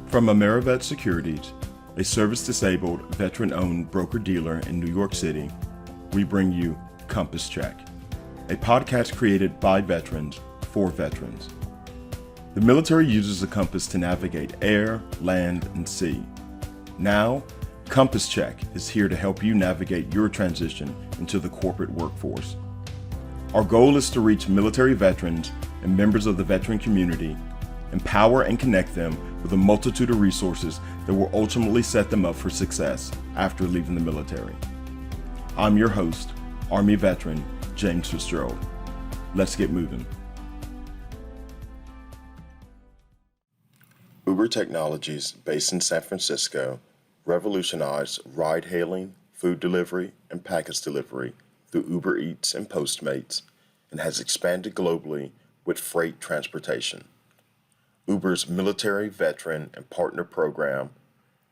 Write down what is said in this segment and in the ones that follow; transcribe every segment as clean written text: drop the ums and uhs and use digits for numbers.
From Amerivet Securities, a service-disabled, veteran-owned broker-dealer in New York City, we bring you Compass Check, a podcast created by veterans for veterans. The military uses a compass to navigate air, land, and sea. Now, Compass Check is here to help you navigate your transition into the corporate workforce. Our goal is to reach military veterans and members of the veteran community, empower and connect them with a multitude of resources that will ultimately set them up for success after leaving the military. I'm your host, Army veteran James Fitzgerald. Let's get moving. Uber Technologies, based in San Francisco, revolutionized ride-hailing, food delivery, and package delivery through Uber Eats and Postmates, and has expanded globally with freight transportation. Uber's Military Veteran and Partner Program,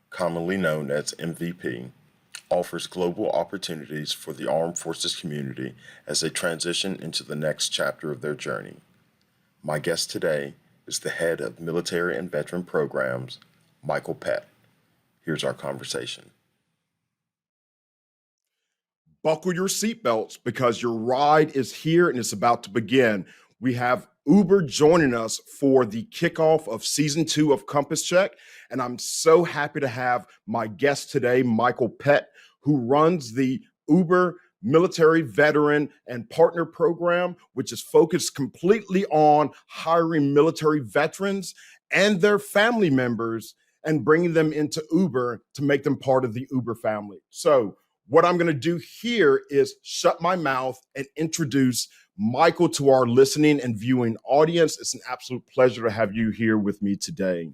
commonly known as MVP, offers global opportunities for the armed forces community as they transition into the next chapter of their journey. My guest today is the head of Military and Veteran Programs, Michael Pett. Here's our conversation. Buckle your seatbelts because your ride is here and it's about to begin. We have Uber joining us for the kickoff of season 2 of Compass Check. And I'm so happy to have my guest today, Michael Pett, who runs the Uber Military Veteran and Partner Program, which is focused completely on hiring military veterans and their family members and bringing them into Uber to make them part of the Uber family. So what I'm going to do here is shut my mouth and introduce Michael to our listening and viewing audience. It's an absolute pleasure to have you here with me today.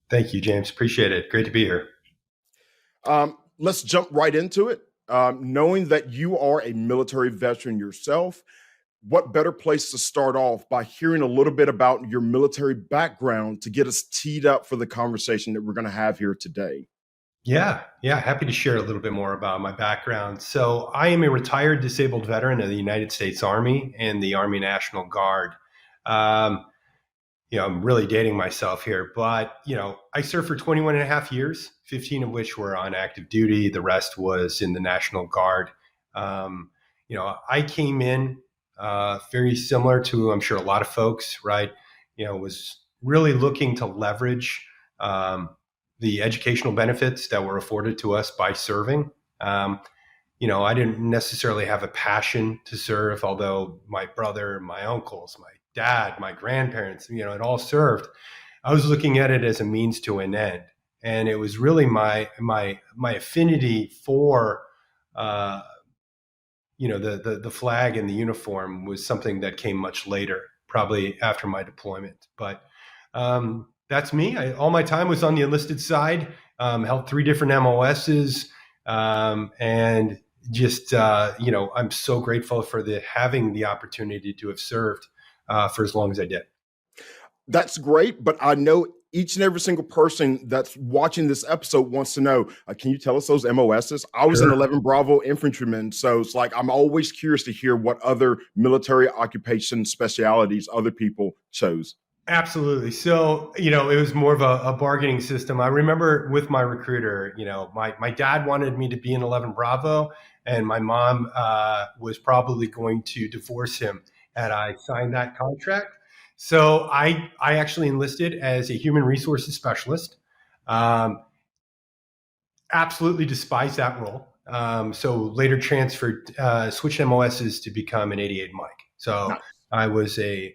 Thank you, James. Appreciate it. Great to be here. Let's jump right into it. Knowing that you are a military veteran yourself, what better place to start off by hearing a little bit about your military background to get us teed up for the conversation that we're going to have here today? Yeah. Happy to share a little bit more about my background. So I am a retired disabled veteran of the United States Army and the Army National Guard. I'm really dating myself here, but, I served for 21 and a half years, 15 of which were on active duty. The rest was in the National Guard. I came in very similar to, I'm sure, a lot of folks, right? Was really looking to leverage the educational benefits that were afforded to us by serving. I didn't necessarily have a passion to serve, although my brother, my uncles, my dad, my grandparents, it all served. I was looking at it as a means to an end. And it was really my affinity for, the flag and the uniform was something that came much later, probably after my deployment. But that's me. All my time was on the enlisted side, held 3 different MOSs, and just, I'm so grateful for having the opportunity to have served for as long as I did. That's great, but I know each and every single person that's watching this episode wants to know, can you tell us those MOSs? I was an 11 Bravo infantryman, so it's like I'm always curious to hear what other military occupation specialities other people chose. Absolutely. So, it was more of a bargaining system. I remember with my recruiter, my dad wanted me to be an 11 Bravo, and my mom was probably going to divorce him had I signed that contract. So I actually enlisted as a human resources specialist. Absolutely despised that role. So later transferred, switched MOSs to become an 88 Mike. So nice. I was a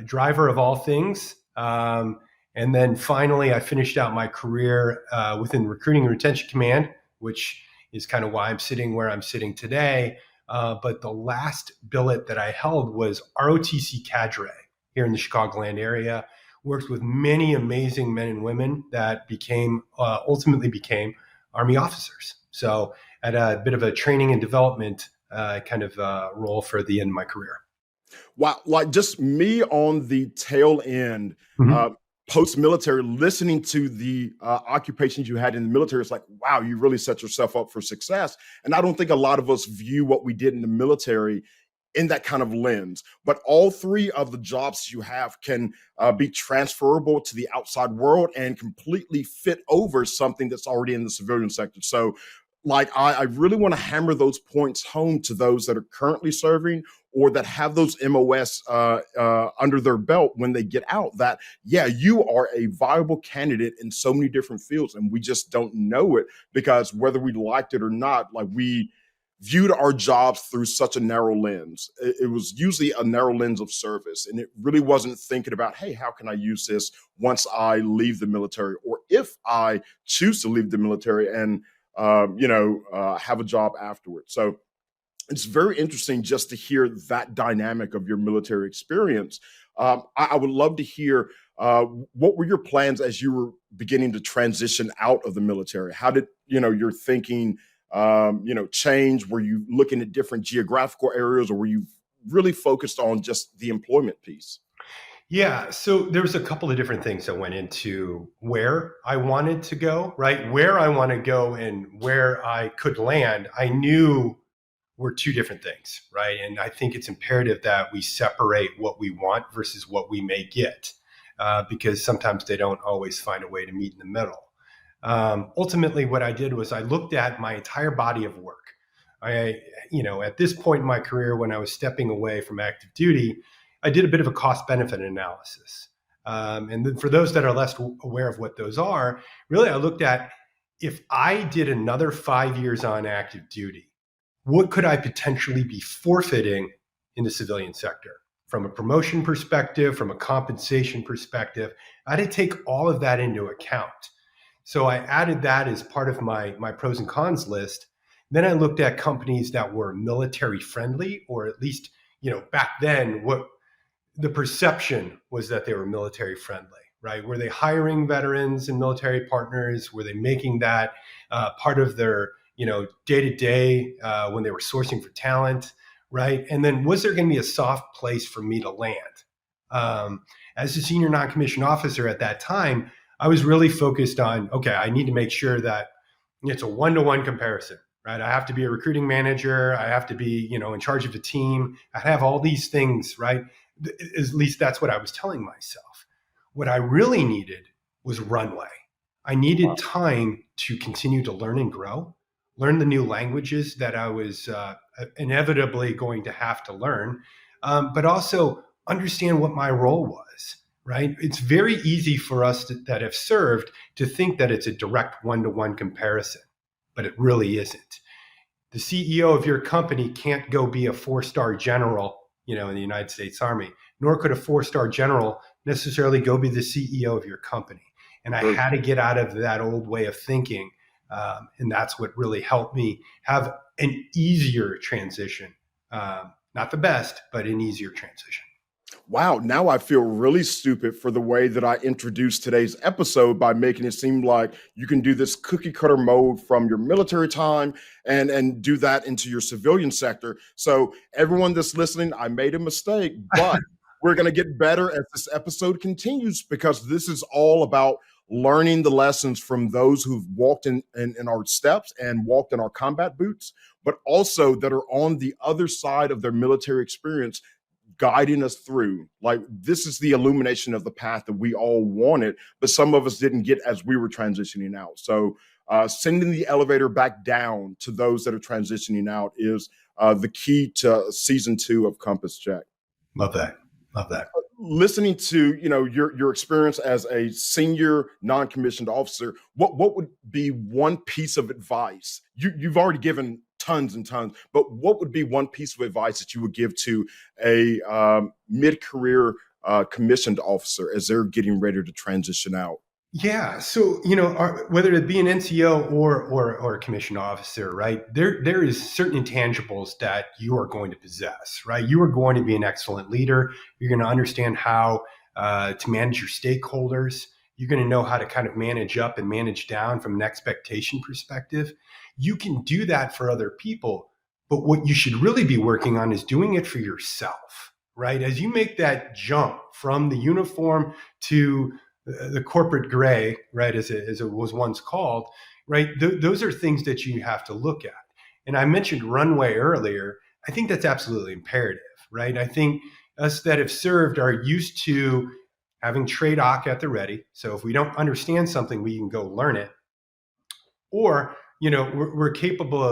driver of all things. And then finally, I finished out my career within Recruiting and Retention Command, which is kind of why I'm sitting where I'm sitting today. But the last billet that I held was ROTC cadre here in the Chicagoland area. Worked with many amazing men and women that ultimately became Army officers. So at a bit of a training and development role for the end of my career. Wow, like just me on the tail end, post-military, listening to the occupations you had in the military, it's like, wow, you really set yourself up for success. And I don't think a lot of us view what we did in the military in that kind of lens. But all three of the jobs you have can be transferable to the outside world and completely fit over something that's already in the civilian sector. So, like, I really want to hammer those points home to those that are currently serving or that have those MOS under their belt when they get out, that, yeah, you are a viable candidate in so many different fields. And we just don't know it because whether we liked it or not, like, we viewed our jobs through such a narrow lens. It was usually a narrow lens of service. And it really wasn't thinking about, hey, how can I use this once I leave the military, or if I choose to leave the military and have a job afterwards. So it's very interesting just to hear that dynamic of your military experience. I would love to hear what were your plans as you were beginning to transition out of the military? How did your thinking change? Were you looking at different geographical areas, or were you really focused on just the employment piece? Yeah, so there was a couple of different things that went into where I wanted to go, right? Where I want to go and where I could land, I knew were two different things, right? And I think it's imperative that we separate what we want versus what we may get, because sometimes they don't always find a way to meet in the middle. Ultimately, what I did was I looked at my entire body of work. At this point in my career, when I was stepping away from active duty, I did a bit of a cost benefit analysis. And then for those that are less aware of what those are, really I looked at, if I did another 5 years on active duty, what could I potentially be forfeiting in the civilian sector? From a promotion perspective, from a compensation perspective, I had to take all of that into account. So I added that as part of my pros and cons list. Then I looked at companies that were military friendly, or at least, back then, what the perception was that they were military friendly, right? Were they hiring veterans and military partners? Were they making that part of their, day-to-day when they were sourcing for talent, right? And then was there going to be a soft place for me to land? As a senior non-commissioned officer at that time, I was really focused on, okay, I need to make sure that it's a one-to-one comparison, right? I have to be a recruiting manager. I have to be, in charge of a team. I have all these things, right? At least that's what I was telling myself. What I really needed was runway. I needed time to continue to learn and grow, learn the new languages that I was inevitably going to have to learn, but also understand what my role was, right? It's very easy for us that have served to think that it's a direct one-to-one comparison, but it really isn't. The CEO of your company can't go be a 4-star general, in the United States Army, nor could a 4-star general necessarily go be the CEO of your company. And I had to get out of that old way of thinking. And that's what really helped me have an easier transition. Not the best, but an easier transition. Wow, now I feel really stupid for the way that I introduced today's episode by making it seem like you can do this cookie cutter mode from your military time and do that into your civilian sector. So everyone that's listening, I made a mistake, but we're going to get better as this episode continues, because this is all about learning the lessons from those who've walked in our steps and walked in our combat boots, but also that are on the other side of their military experience, guiding us through. Like, this is the illumination of the path that we all wanted, but some of us didn't get as we were transitioning out. So sending the elevator back down to those that are transitioning out is the key to season 2 of Compass Check. Love that. Love that. Listening to your experience as a senior non-commissioned officer, what would be one piece of advice? You've already given tons and tons, but what would be one piece of advice that you would give to a mid-career commissioned officer as they're getting ready to transition out? Yeah. So, whether it be an NCO or a commissioned officer, right, there is certain intangibles that you are going to possess, right? You are going to be an excellent leader. You're going to understand how to manage your stakeholders. You're going to know how to kind of manage up and manage down from an expectation perspective. You can do that for other people, but what you should really be working on is doing it for yourself, right? As you make that jump from the uniform to the corporate gray, right, as it was once called, right? Those are things that you have to look at. And I mentioned runway earlier. I think that's absolutely imperative. right? I think us that have served are used to having trade oc at the ready. So if we don't understand something, we can go learn it. Or, we're capable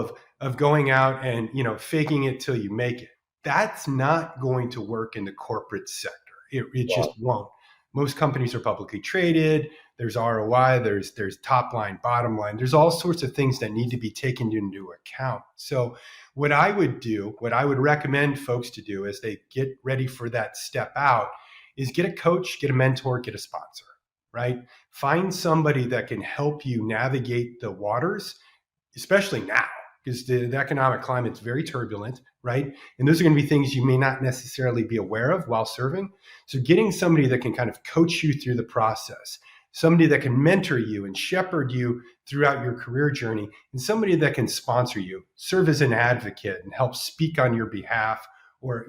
of going out and, faking it till you make it. That's not going to work in the corporate sector. It just won't. Most companies are publicly traded. There's ROI, there's top line, bottom line. There's all sorts of things that need to be taken into account. So what I would recommend folks to do as they get ready for that step out is get a coach, get a mentor, get a sponsor, right? Find somebody that can help you navigate the waters, especially now, because the economic climate is very turbulent, right? And those are going to be things you may not necessarily be aware of while serving. So getting somebody that can kind of coach you through the process, somebody that can mentor you and shepherd you throughout your career journey, and somebody that can sponsor you, serve as an advocate and help speak on your behalf, or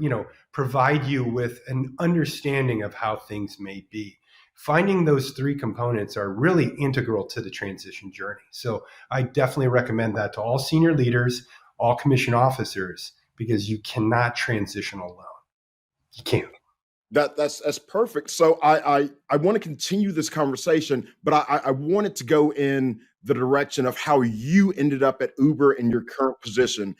provide you with an understanding of how things may be. Finding those three components are really integral to the transition journey. So I definitely recommend that to all senior leaders, all commission officers, because you cannot transition alone. You can't. That's perfect. So I want to continue this conversation, but I wanted to go in the direction of how you ended up at Uber in your current position,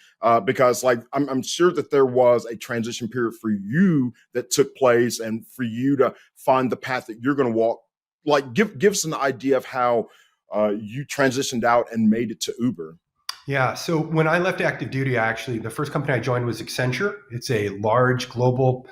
because I'm sure that there was a transition period for you that took place, and for you to find the path that you're going to walk. Like, give us an idea of how you transitioned out and made it to Uber. Yeah. So when I left active duty, the first company I joined was Accenture. It's a large global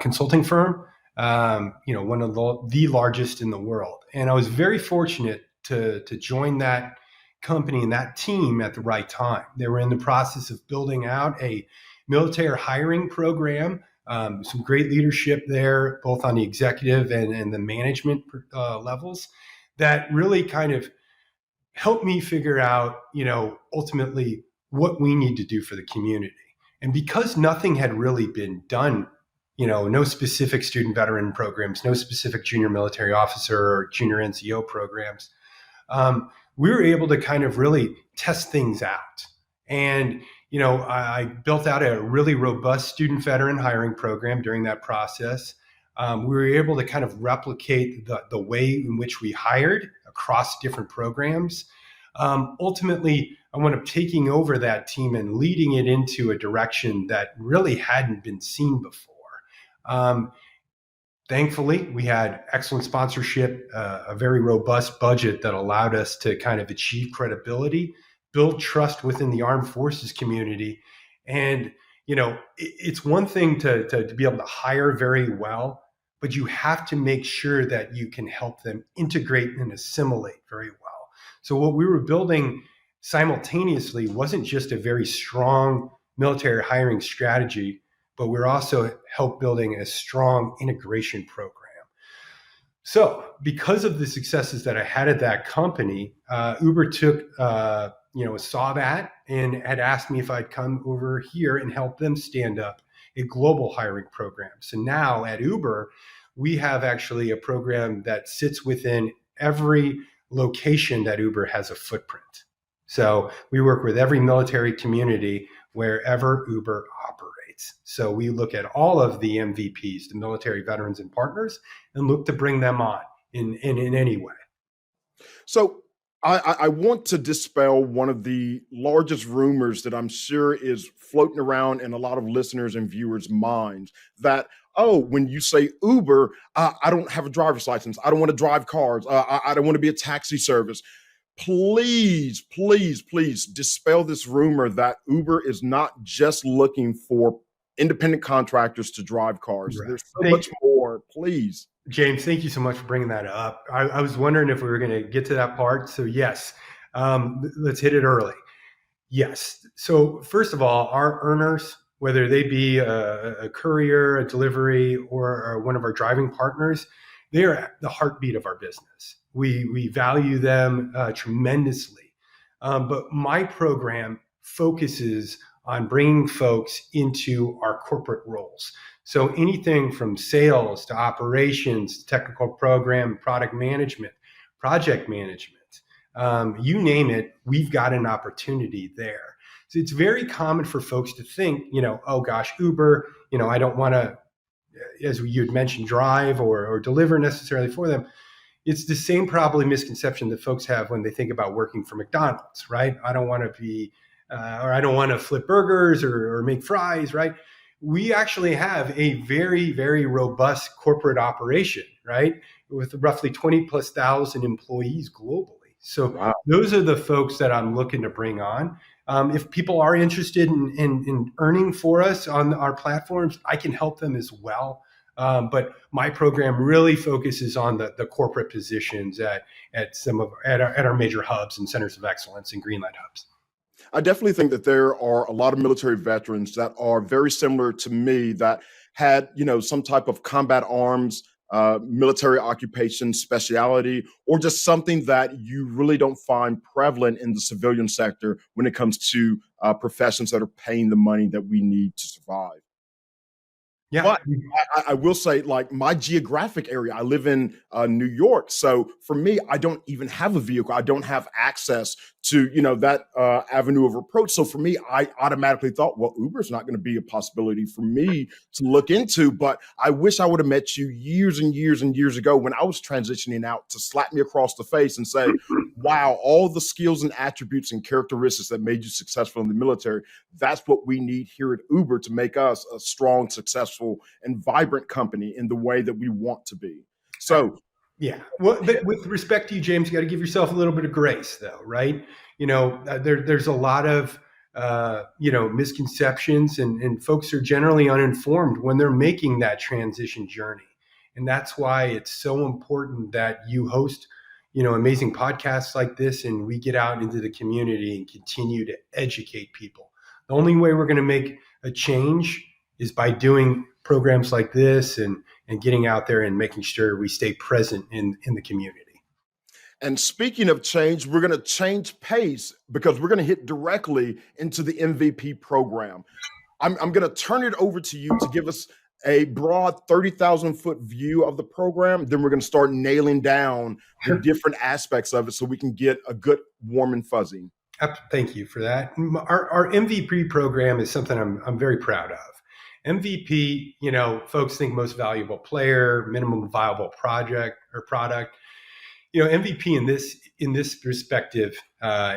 consulting firm, one of the largest in the world. And I was very fortunate to join that company and that team at the right time. They were in the process of building out a military hiring program, some great leadership there, both on the executive and the management levels, that really kind of helped me figure out, ultimately what we need to do for the community. And because nothing had really been done, no specific student veteran programs, no specific junior military officer or junior NCO programs, we were able to kind of really test things out. And, I built out a really robust student veteran hiring program during that process. We were able to kind of replicate the way in which we hired across different programs. Ultimately, I wound up taking over that team and leading it into a direction that really hadn't been seen before. Thankfully, we had excellent sponsorship, a very robust budget that allowed us to kind of achieve credibility, build trust within the armed forces community. And, it's one thing to be able to hire very well, but you have to make sure that you can help them integrate and assimilate very well. So what we were building simultaneously wasn't just a very strong military hiring strategy, but we're also help building a strong integration program. So because of the successes that I had at that company, Uber saw that and had asked me if I'd come over here and help them stand up a global hiring program. So now at Uber, we have actually a program that sits within every location that Uber has a footprint. So we work with every military community wherever Uber operates. So we look at all of the MVPs, the military veterans and partners, and look to bring them on in any way. So I want to dispel one of the largest rumors that I'm sure is floating around in a lot of listeners and viewers' minds, that, when you say Uber, I don't have a driver's license. I don't want to drive cars. I don't want to be a taxi service. Please, please, please dispel this rumor that Uber is not just looking for independent contractors to drive cars. Right. There's so much more. Please. James, thank you so much for bringing that up. I was wondering if we were going to get to that part. So yes, let's hit it early. Yes. So first of all, our earners, whether they be a courier, a delivery, or one of our driving partners, they are the heartbeat of our business. We value them tremendously. But my program focuses on bringing folks into our corporate roles. So anything from sales to operations, technical program, product management, project management, you name it, we've got an opportunity there. it's very common for folks to think, oh gosh, Uber, I don't want to, as you'd mentioned, drive or deliver necessarily for them. It's the same probably misconception that folks have when they think about working for McDonald's, right? I don't want to be, or I don't want to flip burgers or make fries, right? We actually have a very, very robust corporate operation, right? With roughly 20 plus thousand employees globally. So Wow. those are the folks that I'm looking to bring on. If people are interested in earning for us on our platforms, I can help them as well. But my program really focuses on the corporate positions at our major hubs and centers of excellence and Greenlight hubs. I definitely think that there are a lot of military veterans that are very similar to me that had, some type of combat arms, military occupation speciality, or just something that you really don't find prevalent in the civilian sector when it comes to professions that are paying the money that we need to survive. Yeah. But I will say, like my geographic area, I live in New York. So for me, I don't even have a vehicle. I don't have access to, that avenue of approach. So for me, I automatically thought, well, Uber's not going to be a possibility for me to look into. But I wish I would have met you years and years and years ago when I was transitioning out to slap me across the face and say, wow, all the skills and attributes and characteristics that made you successful in the military, that's what we need here at Uber to make us a strong, successful, and vibrant company in the way that we want to be. So, yeah. Well, but with respect to you, James, you got to give yourself a little bit of grace, though, right? There's a lot of misconceptions, and folks are generally uninformed when they're making that transition journey, and that's why it's so important that you host amazing podcasts like this, and we get out into the community and continue to educate people. The only way we're going to make a change is by doing programs like this and getting out there and making sure we stay present in the community. And speaking of change, we're going to change pace because we're going to hit directly into the MVP program. I'm going to turn it over to you to give us a broad 30,000 foot view of the program. Then we're going to start nailing down the different aspects of it so we can get a good warm and fuzzy. Thank you for that. Our MVP program is something I'm very proud of. MVP, folks think most valuable player, minimum viable project or product. MVP in this respective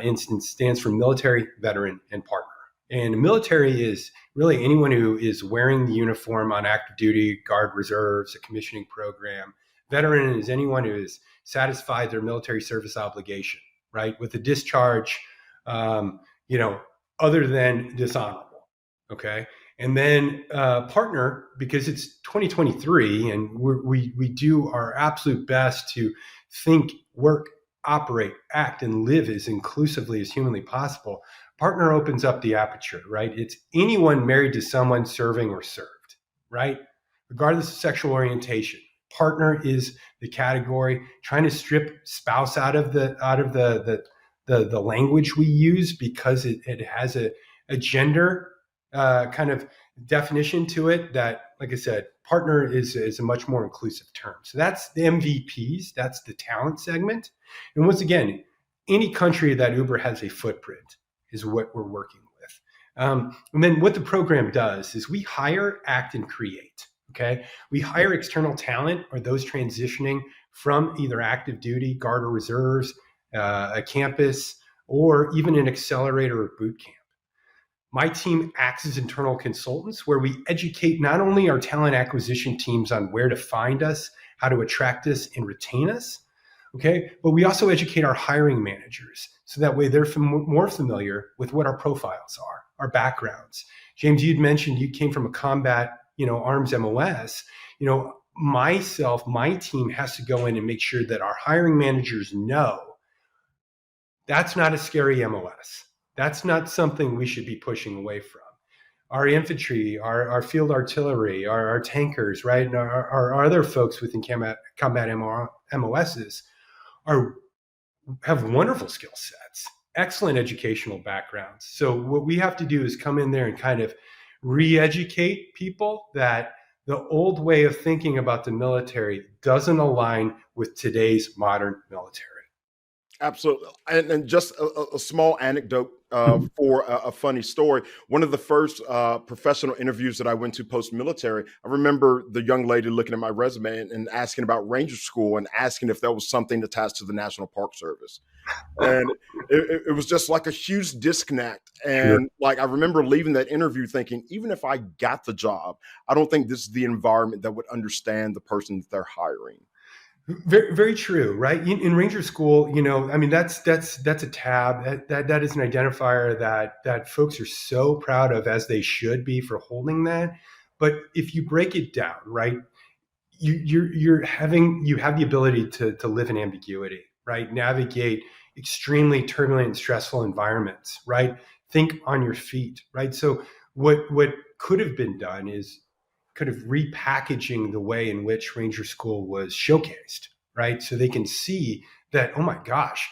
instance stands for military, veteran, and partner. And military is really anyone who is wearing the uniform on active duty, guard reserves, a commissioning program. Veteran is anyone who has satisfied their military service obligation, right, with a discharge, other than dishonorable. Okay. And then partner, because it's 2023 and we do our absolute best to think, work, operate, act, and live as inclusively as humanly possible. Partner opens up the aperture, right? It's anyone married to someone serving or served, right? Regardless of sexual orientation. Partner is the category. Trying to strip spouse out of the language we use because it has a gender kind of definition to it that, like I said, partner is a much more inclusive term. So that's the MVPs. That's the talent segment. And once again, any country that Uber has a footprint is what we're working with. And then what the program does is we hire, act, and create. Okay. We hire external talent or those transitioning from either active duty, guard or reserves, a campus, or even an accelerator or boot camp. My team acts as internal consultants where we educate not only our talent acquisition teams on where to find us, how to attract us and retain us, okay, but we also educate our hiring managers so that way they're more familiar with what our profiles are, our backgrounds. James, you'd mentioned you came from a combat, arms MOS. My team has to go in and make sure that our hiring managers know that's not a scary MOS. That's not something we should be pushing away from. Our infantry, our field artillery, our tankers, right, and our other folks within combat MOSs have wonderful skill sets, excellent educational backgrounds. So what we have to do is come in there and kind of re-educate people that the old way of thinking about the military doesn't align with today's modern military. Absolutely. And just a small anecdote Mhm. for a funny story. One of the first professional interviews that I went to post military, I remember the young lady looking at my resume and asking about Ranger School and asking if there was something attached to the National Park Service. And it was just like a huge disconnect. Sure. And like I remember leaving that interview thinking, even if I got the job, I don't think this is the environment that would understand the person that they're hiring. Very, very true, right? In Ranger School, I mean, that's a tab that is an identifier that folks are so proud of, as they should be, for holding that. But if you break it down, right, you have the ability to live in ambiguity, right? Navigate extremely turbulent and stressful environments, right? Think on your feet, right? So what could have been done is kind of repackaging the way in which Ranger School was showcased, right? So they can see that, oh my gosh,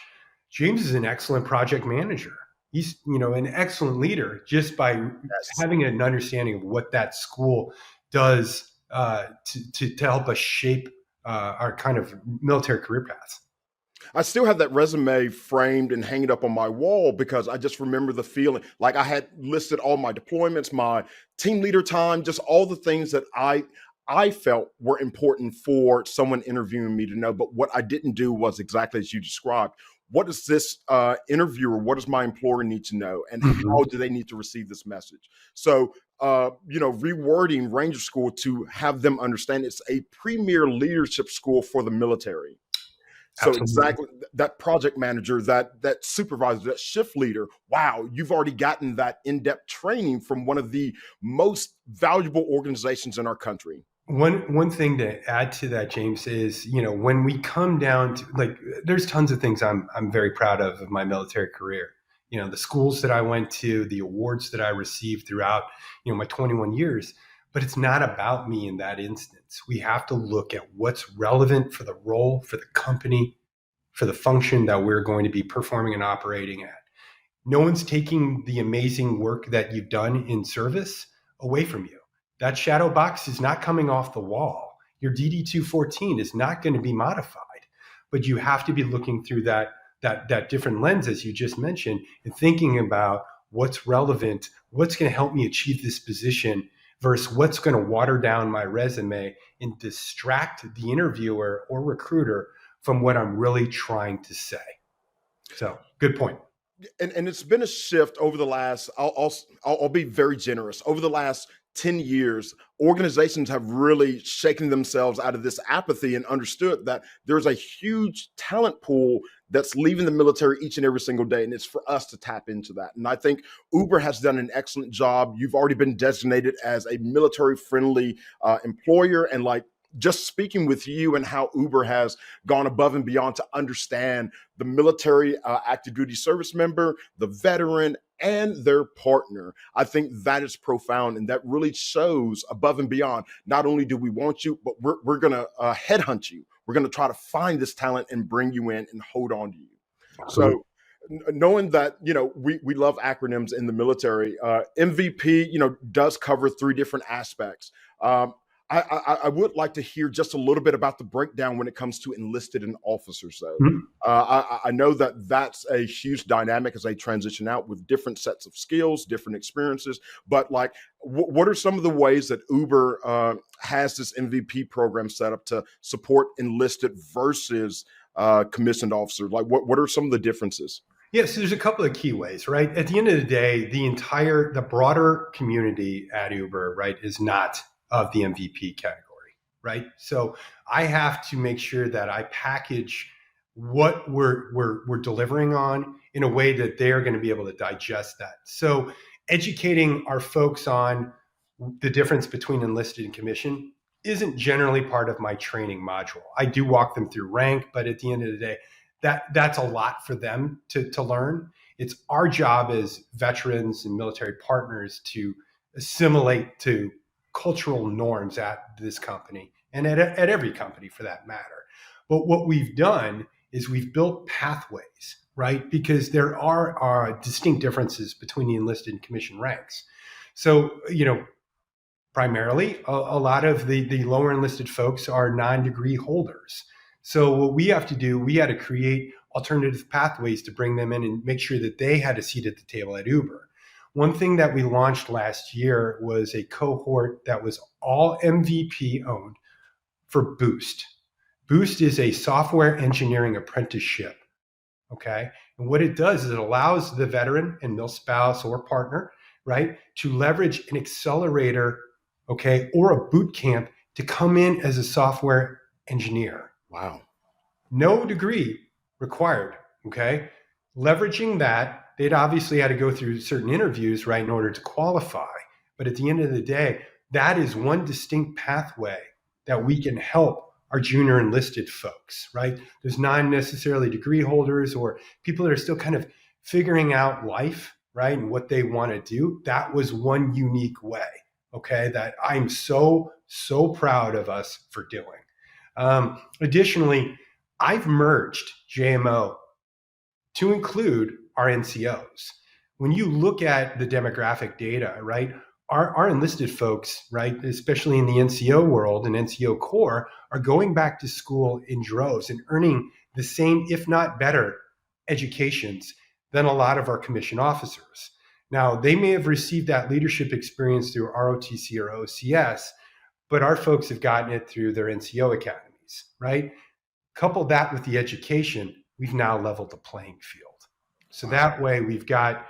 James is an excellent project manager. He's, an excellent leader, just by Yes. having an understanding of what that school does to help us shape our kind of military career paths. I still have that resume framed and hanging up on my wall because I just remember the feeling. Like I had listed all my deployments, my team leader time, just all the things that I felt were important for someone interviewing me to know. But what I didn't do was exactly as you described. What does this interviewer, what does my employer need to know, and how Mhm. do they need to receive this message? So, rewording Ranger School to have them understand it's a premier leadership school for the military. So Absolutely. exactly that project manager, that supervisor, that shift leader, wow, you've already gotten that in-depth training from one of the most valuable organizations in our country. One thing to add to that, James, is when we come down to, like, there's tons of things I'm very proud of my military career. The schools that I went to, the awards that I received throughout my 21 years. But it's not about me in that instance. We have to look at what's relevant for the role, for the company, for the function that we're going to be performing and operating at. No one's taking the amazing work that you've done in service away from you. That shadow box is not coming off the wall. Your DD 214 is not going to be modified, but you have to be looking through that different lens, as you just mentioned, and thinking about what's relevant, what's going to help me achieve this position, versus what's going to water down my resume and distract the interviewer or recruiter from what I'm really trying to say. So, good point. And it's been a shift over the last. I'll be very generous. Over the last 10 years, organizations have really shaken themselves out of this apathy and understood that there's a huge talent pool that's leaving the military each and every single day, and it's for us to tap into that. And I think Uber has done an excellent job. You've already been designated as a military friendly employer, and like just speaking with you and how Uber has gone above and beyond to understand the military active duty service member, the veteran, and their partner. I think that is profound, and that really shows above and beyond. Not only do we want you, but we're going to headhunt you. We're going to try to find this talent and bring you in and hold on to you. Absolutely. So knowing that we love acronyms in the military, MVP does cover three different aspects. I would like to hear just a little bit about the breakdown when it comes to enlisted and officers, though. Mhm. I know that that's a huge dynamic as they transition out with different sets of skills, different experiences. But like, what are some of the ways that Uber has this MVP program set up to support enlisted versus commissioned officers? Like, what are some of the differences? Yes, there's a couple of key ways, right? At the end of the day, the broader community at Uber, right, is not of the MVP category, right? So I have to make sure that I package what we're delivering on in a way that they're going to be able to digest that. So educating our folks on the difference between enlisted and commission isn't generally part of my training module. I do walk them through rank, but at the end of the day, that's a lot for them to learn. It's our job as veterans and military partners to assimilate to cultural norms at this company and at every company for that matter. But what we've done is we've built pathways, right? Because there are distinct differences between the enlisted and commissioned ranks. So, primarily, a lot of the lower enlisted folks are non-degree holders. So what we have to do, we had to create alternative pathways to bring them in and make sure that they had a seat at the table at Uber. One thing that we launched last year was a cohort that was all MVP owned for Boost. Boost is a software engineering apprenticeship. Okay. And what it does is it allows the veteran and their spouse or partner, right, to leverage an accelerator, okay, or a boot camp to come in as a software engineer. Wow. No degree required. Okay. Leveraging that, they'd obviously had to go through certain interviews, right, in order to qualify. But at the end of the day, that is one distinct pathway that we can help our junior enlisted folks, right? There's not necessarily degree holders or people that are still kind of figuring out life, right, and what they want to do. That was one unique way, okay, that I'm so proud of us for doing. Additionally, I've merged JMO to include our NCOs. When you look at the demographic data, right, our enlisted folks, right, especially in the NCO world and NCO Corps, are going back to school in droves and earning the same, if not better, educations than a lot of our commissioned officers. Now, they may have received that leadership experience through ROTC or OCS, but our folks have gotten it through their NCO academies, right? Couple that with the education, we've now leveled the playing field. So that way we've got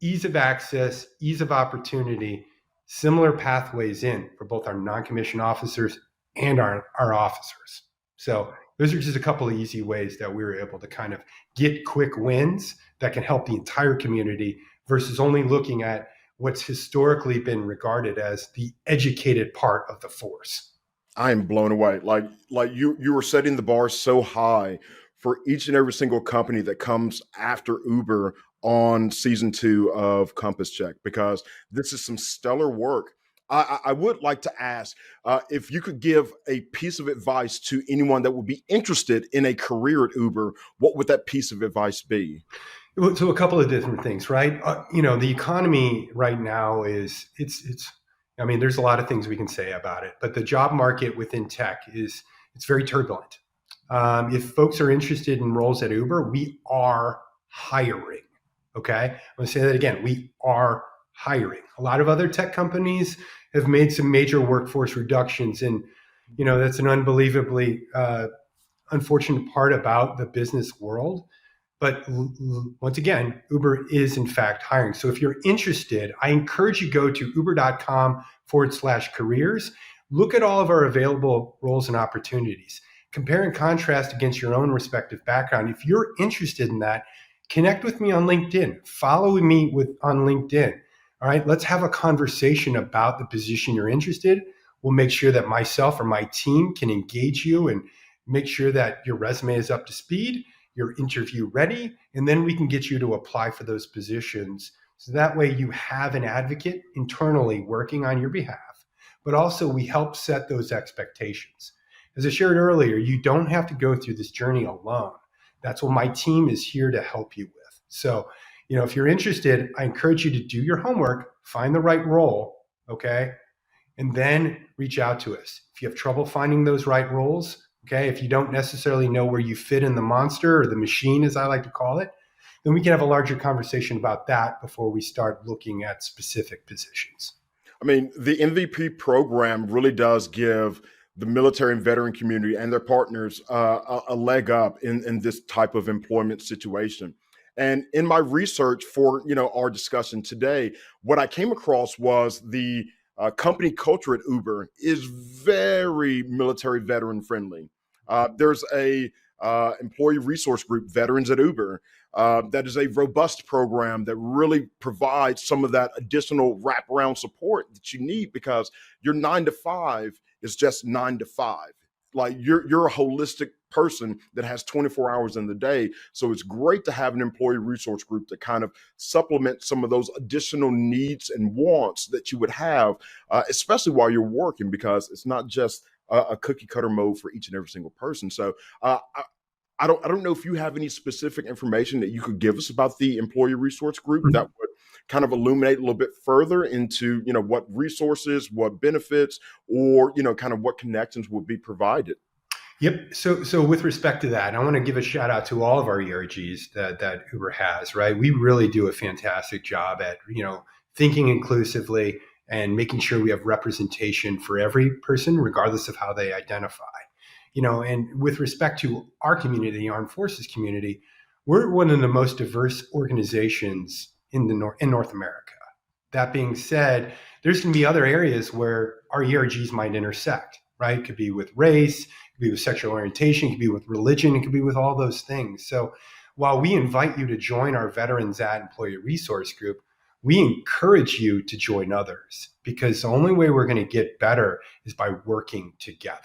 ease of access, ease of opportunity, similar pathways in for both our non-commissioned officers and our officers. So those are just a couple of easy ways that we were able to kind of get quick wins that can help the entire community versus only looking at what's historically been regarded as the educated part of the force. I am blown away. Like you were setting the bar so high for each and every single company that comes after Uber on season 2 of Compass Check, because this is some stellar work. I would like to ask if you could give a piece of advice to anyone that would be interested in a career at Uber. What would that piece of advice be? So a couple of different things, right? The economy right now is I mean, there's a lot of things we can say about it, but the job market within tech it's very turbulent. If folks are interested in roles at Uber, we are hiring. Okay. I'm going to say that again. We are hiring. A lot of other tech companies have made some major workforce reductions. And, that's an unbelievably unfortunate part about the business world. But once again, Uber is in fact hiring. So if you're interested, I encourage you go to uber.com/careers. Look at all of our available roles and opportunities. Compare and contrast against your own respective background. If you're interested in that, connect with me on LinkedIn. Follow me on LinkedIn. All right, let's have a conversation about the position you're interested. We'll make sure that myself or my team can engage you and make sure that your resume is up to speed, you're interview ready, and then we can get you to apply for those positions. So that way you have an advocate internally working on your behalf, but also we help set those expectations. As I shared earlier, you don't have to go through this journey alone. That's what my team is here to help you with. So, if you're interested, I encourage you to do your homework, find the right role, okay? And then reach out to us. If you have trouble finding those right roles, okay, if you don't necessarily know where you fit in the monster or the machine, as I like to call it, then we can have a larger conversation about that before we start looking at specific positions. I mean, the MVP program really does give the military and veteran community and their partners a leg up in this type of employment situation. And in my research for our discussion today, what I came across was the company culture at Uber is very military veteran friendly. There's a employee resource group, Veterans at Uber, that is a robust program that really provides some of that additional wraparound support that you need, because your 9 to 5 is just 9 to 5. Like you're a holistic person that has 24 hours in the day. So it's great to have an employee resource group to kind of supplement some of those additional needs and wants that you would have, especially while you're working, because it's not just a cookie cutter mode for each and every single person. So I don't know if you have any specific information that you could give us about the employee resource group that would kind of illuminate a little bit further into, what resources, what benefits, or, kind of what connections would be provided. Yep. So with respect to that, I want to give a shout out to all of our ERGs that Uber has, right? We really do a fantastic job at, thinking inclusively and making sure we have representation for every person, regardless of how they identify. And with respect to our community, the armed forces community, we're one of the most diverse organizations in North America. That being said, there's going to be other areas where our ERGs might intersect, right? It could be with race, it could be with sexual orientation, it could be with religion, it could be with all those things. So while we invite you to join our Veterans at Employee Resource Group, we encourage you to join others because the only way we're going to get better is by working together.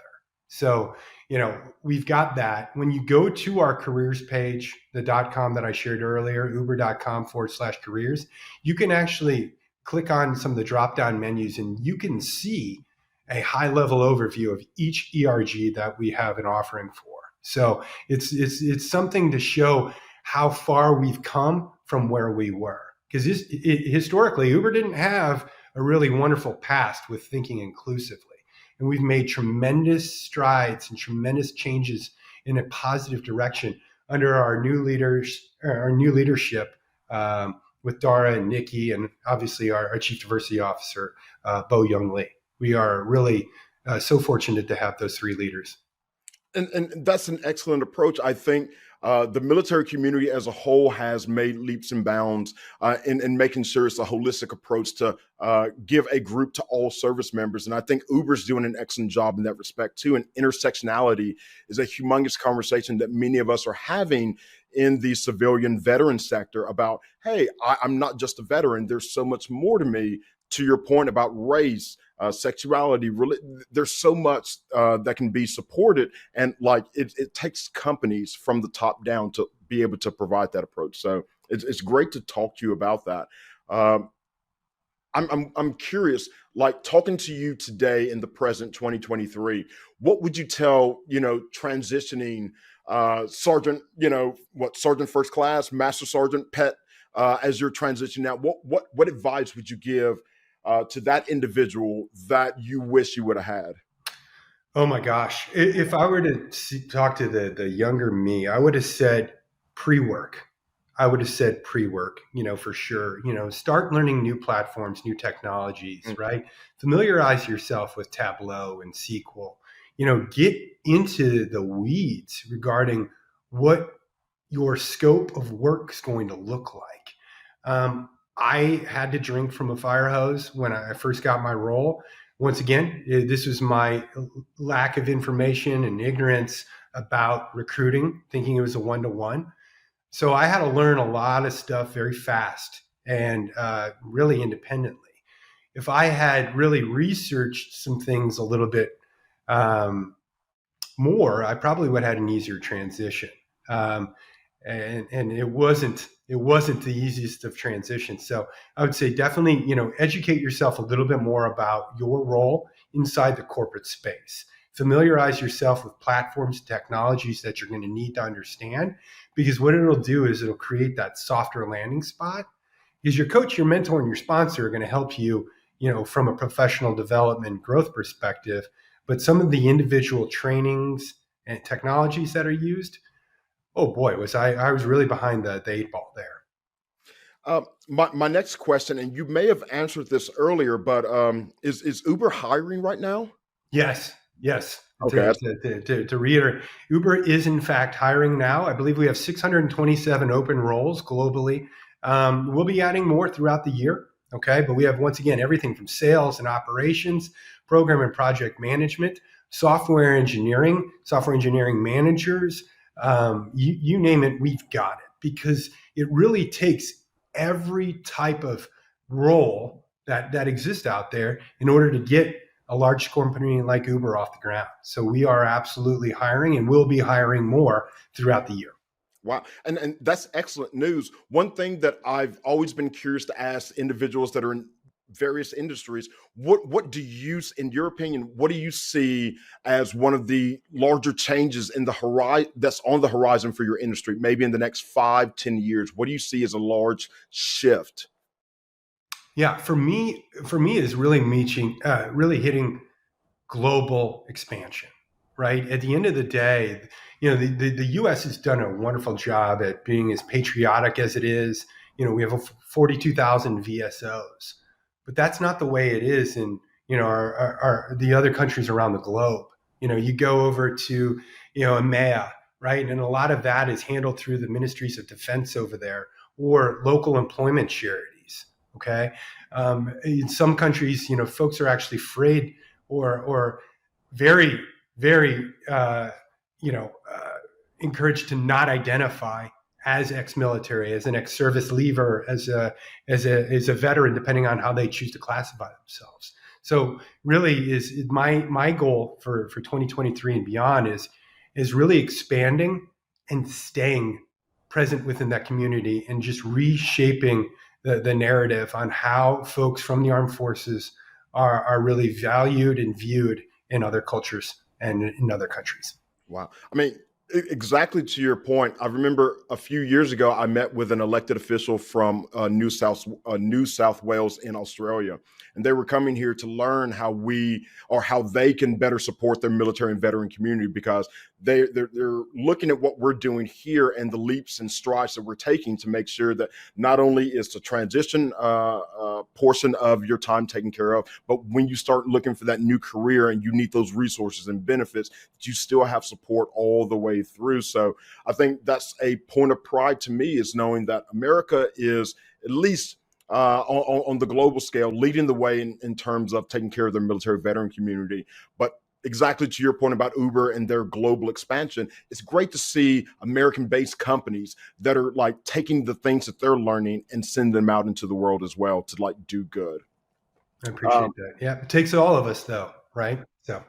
So, we've got that. When you go to our careers page, the .com that I shared earlier, uber.com/careers, you can actually click on some of the drop down menus and you can see a high level overview of each ERG that we have an offering for. So it's something to show how far we've come from where we were. Because historically, Uber didn't have a really wonderful past with thinking inclusively. And we've made tremendous strides and tremendous changes in a positive direction under our new leadership, with Dara and Nikki, and obviously our Chief Diversity Officer, Bo Young Lee. We are really so fortunate to have those three leaders. And that's an excellent approach. I think the military community as a whole has made leaps and bounds in making sure it's a holistic approach to give a group to all service members. And I think Uber's doing an excellent job in that respect too. And intersectionality is a humongous conversation that many of us are having in the civilian veteran sector about, hey, I'm not just a veteran. There's so much more to me. To your point about race, sexuality, there's so much that can be supported, and like it takes companies from the top down to be able to provide that approach. So it's great to talk to you about that. I'm curious, like talking to you today in the present 2023, what would you tell transitioning sergeant, sergeant first class, master sergeant, Pett, as you're transitioning out? What advice would you give to that individual that you wish you would have had? Oh my gosh. If I were to talk to the younger me, I would have said pre-work. I would have said pre-work, for sure. Start learning new platforms, new technologies, right? Familiarize yourself with Tableau and SQL. Get into the weeds regarding what your scope of work is going to look like. I had to drink from a fire hose when I first got my role. Once again, this was my lack of information and ignorance about recruiting, thinking it was a one-to-one. So I had to learn a lot of stuff very fast and really independently. If I had really researched some things a little bit more, I probably would have had an easier transition. And it wasn't the easiest of transitions. So I would say definitely, educate yourself a little bit more about your role inside the corporate space. Familiarize yourself with platforms, technologies that you're going to need to understand, because what it'll do is it'll create that softer landing spot. Because your coach, your mentor, and your sponsor are going to help you, from a professional development growth perspective. But some of the individual trainings and technologies that are used, oh boy, I was really behind the eight ball there. My next question, and you may have answered this earlier, but is Uber hiring right now? Yes. Okay. To reiterate, Uber is in fact hiring now. I believe we have 627 open roles globally. We'll be adding more throughout the year. Okay, but we have, once again, everything from sales and operations, program and project management, software engineering managers. You name it, we've got it, because it really takes every type of role that exists out there in order to get a large company like Uber off the ground. So we are absolutely hiring, and we'll be hiring more throughout the year. Wow. And that's excellent news. One thing that I've always been curious to ask individuals that are in various industries, what do you, in your opinion, what do you see as one of the larger changes in the horizon that's on the horizon for your industry, maybe in the next 5-10 years? What do you see as a large shift? Yeah, for me, is really hitting global expansion, right? At the end of the day, the U.S. has done a wonderful job at being as patriotic as it is. We have 42,000 VSOs, but that's not the way it is in the other countries around the globe. You go over to EMEA, right, and a lot of that is handled through the ministries of defense over there or local employment charities. Okay, in some countries, folks are actually afraid or very, very, encouraged to not identify as ex-military, as an ex-service leaver, as a veteran, depending on how they choose to classify themselves. So, really, is my goal for 2023 and beyond is really expanding and staying present within that community and just reshaping the narrative on how folks from the armed forces are really valued and viewed in other cultures and in other countries. Wow. I mean, exactly to your point. I remember a few years ago, I met with an elected official from New South Wales in Australia, and they were coming here to learn how they can better support their military and veteran community, because they're looking at what we're doing here and the leaps and strides that we're taking to make sure that not only is the transition portion of your time taken care of, but when you start looking for that new career and you need those resources and benefits, that you still have support all the way through. So I think that's a point of pride to me, is knowing that America is at least on the global scale leading the way in terms of taking care of their military veteran community. But exactly to your point about Uber and their global expansion, it's great to see American-based companies that are like taking the things that they're learning and send them out into the world as well to like do good. I appreciate that. Yeah, it takes all of us, though, right? So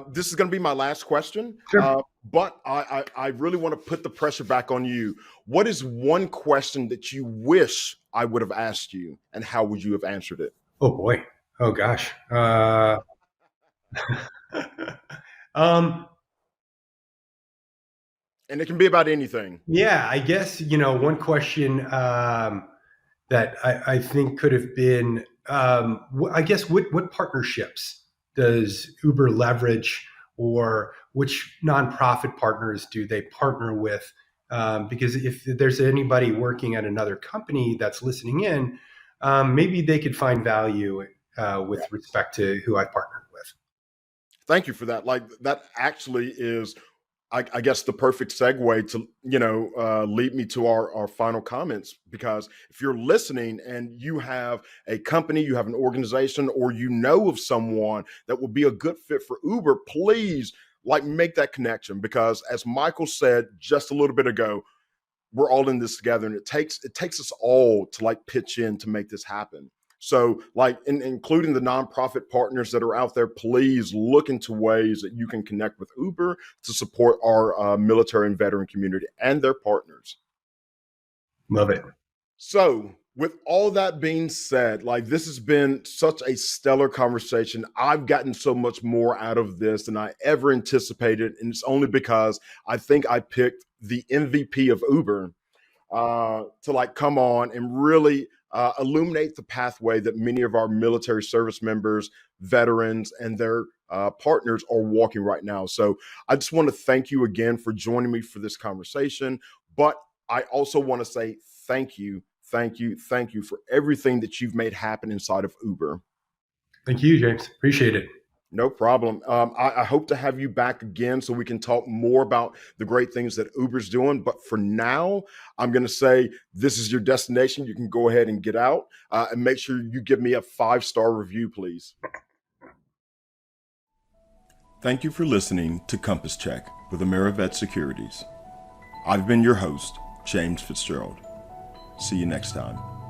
this is going to be my last question, sure. but I really want to put the pressure back on you. What is one question that you wish I would have asked you, and how would you have answered it? Oh boy. Oh gosh. And it can be about anything. Yeah, I guess one question that I think could have been, I guess, what partnerships does Uber leverage, or which nonprofit partners do they partner with? Because if there's anybody working at another company that's listening in, maybe they could find value with respect to who I partnered with. Thank you for that. Like, that actually is, I guess, the perfect segue to lead me to our final comments. Because if you're listening and you have a company, you have an organization, or you know of someone that would be a good fit for Uber, please make that connection. Because as Michael said just a little bit ago, we're all in this together, and it takes us all to pitch in to make this happen. So including the nonprofit partners that are out there, please look into ways that you can connect with Uber to support our military and veteran community and their partners. Love it. So with all that being said, this has been such a stellar conversation. I've gotten so much more out of this than I ever anticipated. And it's only because I think I picked the MVP of Uber to come on and really illuminate the pathway that many of our military service members, veterans, and their partners are walking right now. So I just want to thank you again for joining me for this conversation. But I also want to say thank you for everything that you've made happen inside of Uber. Thank you, James. Appreciate it. No problem. I hope to have you back again so we can talk more about the great things that Uber's doing. But for now, I'm going to say this is your destination. You can go ahead and get out and make sure you give me a 5-star review, please. Thank you for listening to Compass Check with AmeriVet Securities. I've been your host, James Fitzgerald. See you next time.